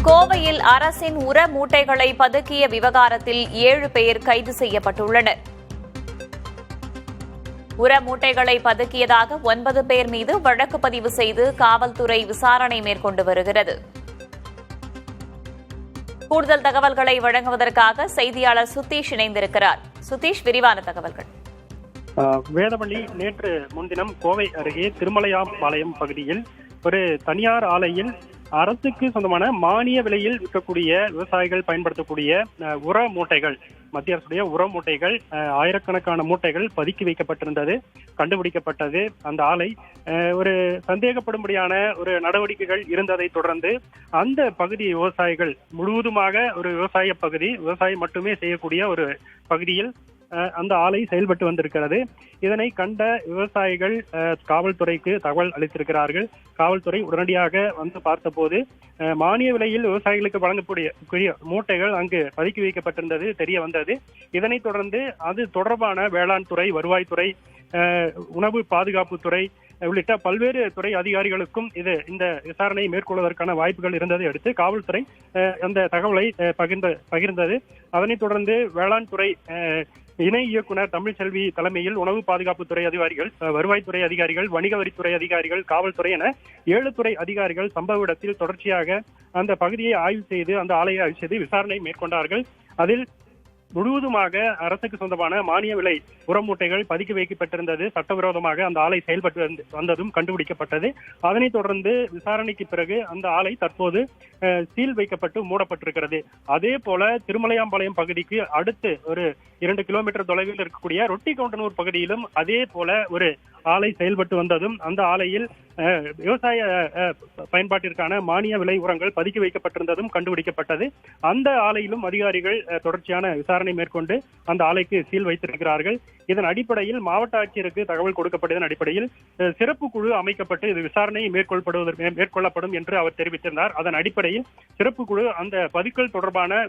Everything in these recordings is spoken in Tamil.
கோவையில் அரசின் உர மூட்டைகளை பதுக்கிய விவகாரத்தில் 7 பேர் கைது செய்யப்பட்டுள்ளனர். உர மூட்டைகளை பதுக்கியதாக 9 பேர் மீது வழக்கு பதிவு செய்து காவல்துறை விசாரணை மேற்கொண்டு வருகிறது. கூடுதல் தகவல்களை வழங்குவதற்காக செய்தியாளர் சுதீஷ் இணைந்திருக்கிறார். சுதீஷ், விரிவான தகவல்கள். வேதவள்ளி, நேற்று முன்தினம் கோவை அருகே திருமலையாம்பாளையம் பகுதியில் ஒரு தனியார் ஆலையில் அரசுக்கு சொந்தமான மானிய விலையில் விற்கக்கூடிய விவசாயிகள் பயன்படுத்தக்கூடிய உர மூட்டைகள், மத்திய அரசுடைய உர மூட்டைகள், ஆயிரக்கணக்கான மூட்டைகள் பதுக்கி வைக்கப்பட்டிருந்தது கண்டுபிடிக்கப்பட்டது. அந்த ஆலை ஒரு சந்தேகப்படும்படியான ஒரு நடவடிக்கைகள் இருந்ததை தொடர்ந்து அந்த பகுதி விவசாயிகள் முழுவதுமாக ஒரு விவசாய பகுதி, விவசாயம் மட்டுமே செய்யக்கூடிய ஒரு பகுதியில் அந்த ஆலை செயல்பட்டு வந்திருக்கிறது. இதனை கண்ட விவசாயிகள் காவல்துறைக்கு தகவல் அளித்திருக்கிறார்கள். காவல்துறை உடனடியாக வந்து பார்த்தபோது மானிய விலையில் விவசாயிகளுக்கு வழங்கக்கூடிய மூட்டைகள் அங்கு பதுக்கி வைக்கப்பட்டிருந்தது தெரிய வந்தது. இதனைத் தொடர்ந்து அது தொடர்பான வேளாண் துறை, வருவாய்த்துறை, உணவு பாதுகாப்புத்துறை உள்ளிட்ட பல்வேறு துறை அதிகாரிகளுக்கும் இந்த விசாரணையை மேற்கொள்வதற்கான வாய்ப்புகள் இருந்ததை அடுத்து காவல்துறை அந்த தகவலை பகிர்ந்தது. அதனைத் தொடர்ந்து வேளாண் துறை இணை இயக்குனர் தமிழ்செல்வி தலைமையில் உணவு பாதுகாப்புத்துறை அதிகாரிகள், வருவாய்த்துறை அதிகாரிகள், வணிக வரித்துறை அதிகாரிகள், காவல்துறை என 7 துறை அதிகாரிகள் சம்பவ இடத்தில் தொடர்ச்சியாக அந்த பகுதியை ஆய்வு செய்து, அந்த ஆலையை ஆய்வு செய்து விசாரணை மேற்கொண்டார்கள். அதில் முழுவதுமாக அரசுக்கு சொந்தமான மானிய விலை உர மூட்டைகள் பதுக்கி வைக்கப்பட்டிருந்தது சட்டவிரோதமாக அந்த ஆலை செயல்பட்டு வந்ததும் கண்டுபிடிக்கப்பட்டது. அதனைத் தொடர்ந்து விசாரணைக்கு பிறகு அந்த ஆலை தற்போது சீல் வைக்கப்பட்டு மூடப்பட்டிருக்கிறது. அதே போல திருமலையாம்பாளையம் பகுதிக்கு அடுத்து ஒரு 2 கிலோமீட்டர் தொலைவில் இருக்கக்கூடிய ரொட்டிகவுண்டனூர் பகுதியிலும் அதே போல ஒரு ஆலை செயல்பட்டு வந்ததும் அந்த ஆலையில் விவசாய பயன்பாட்டிற்கான மானிய விலை உரங்கள் பதுக்கி வைக்கப்பட்டிருந்ததும் கண்டுபிடிக்கப்பட்டது. அந்த ஆலையிலும் அதிகாரிகள் தொடர்ச்சியான விசாரணை மேற்கொண்டு அந்த ஆலைக்கு சீல் வைத்திருக்கிறார்கள். இதன் அடிப்படையில் மாவட்ட ஆட்சியருக்கு தகவல் கொடுக்கப்பட்டதன் அடிப்படையில் சிறப்பு குழு அமைக்கப்பட்டு இது விசாரணை மேற்கொள்ளப்படும் என்று அவர் தெரிவித்திருந்தார். அதன் அடிப்படையில் சிறப்பு குழு அந்த பதுக்கல் தொடர்பான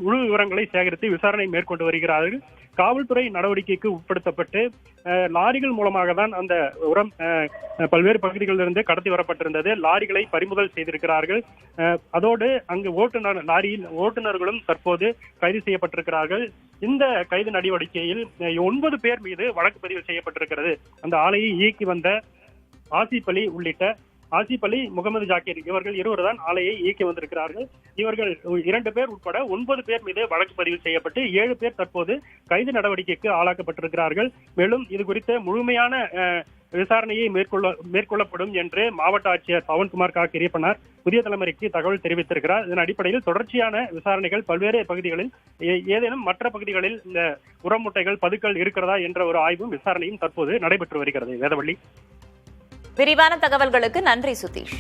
முழு விவரங்களை சேகரித்து விசாரணை மேற்கொண்டு வருகிறார்கள். காவல்துறை நடவடிக்கைக்கு உட்படுத்தப்பட்டு லாரிகள் மூலமாக தான் அந்த உரம் பல்வேறு பகுதிகளிலிருந்து கடத்தி வரப்பட்டிருந்தது. லாரிகளை பறிமுதல் செய்திருக்கிறார்கள். அதோடு அங்கு லாரியில் ஓட்டுநர்களும் தற்போது கைது செய்யப்பட்டிருக்கிறார்கள். இந்த கைது நடவடிக்கையில் 9 பேர் மீது வழக்கு பதிவு செய்யப்பட்டிருக்கிறது. அந்த ஆலையை இயக்கி வந்த ஆசிப் அலி, முகமது ஜாக்கிர் இவர்கள் இருவர் தான் ஆலையை இயக்கி வந்திருக்கிறார்கள். இவர்கள் 2 பேர் உட்பட 9 பேர் மீது வழக்கு பதிவு செய்யப்பட்டு 7 பேர் தற்போது கைது நடவடிக்கைக்கு ஆளாக்கப்பட்டிருக்கிறார்கள். மேலும் இது குறித்த முழுமையான விசாரணையை மேற்கொள்ளப்படும் என்று மாவட்ட ஆட்சியர் பவன்குமார் கிரியப்பனார் புதிய தலைமுறைக்கு தகவல் தெரிவித்திருக்கிறார். இதன் அடிப்படையில் தொடர்ச்சியான விசாரணைகள் பல்வேறு பகுதிகளில், ஏதேனும் மற்ற பகுதிகளில் இந்த உரமூட்டைகள் பதுக்கல் இருக்கிறதா என்ற ஒரு ஆய்வும் விசாரணையும் தற்போது நடைபெற்று வருகிறது. வேதவள்ளி, விரிவான தகவல்களுக்கு நன்றி சுதீஷ்.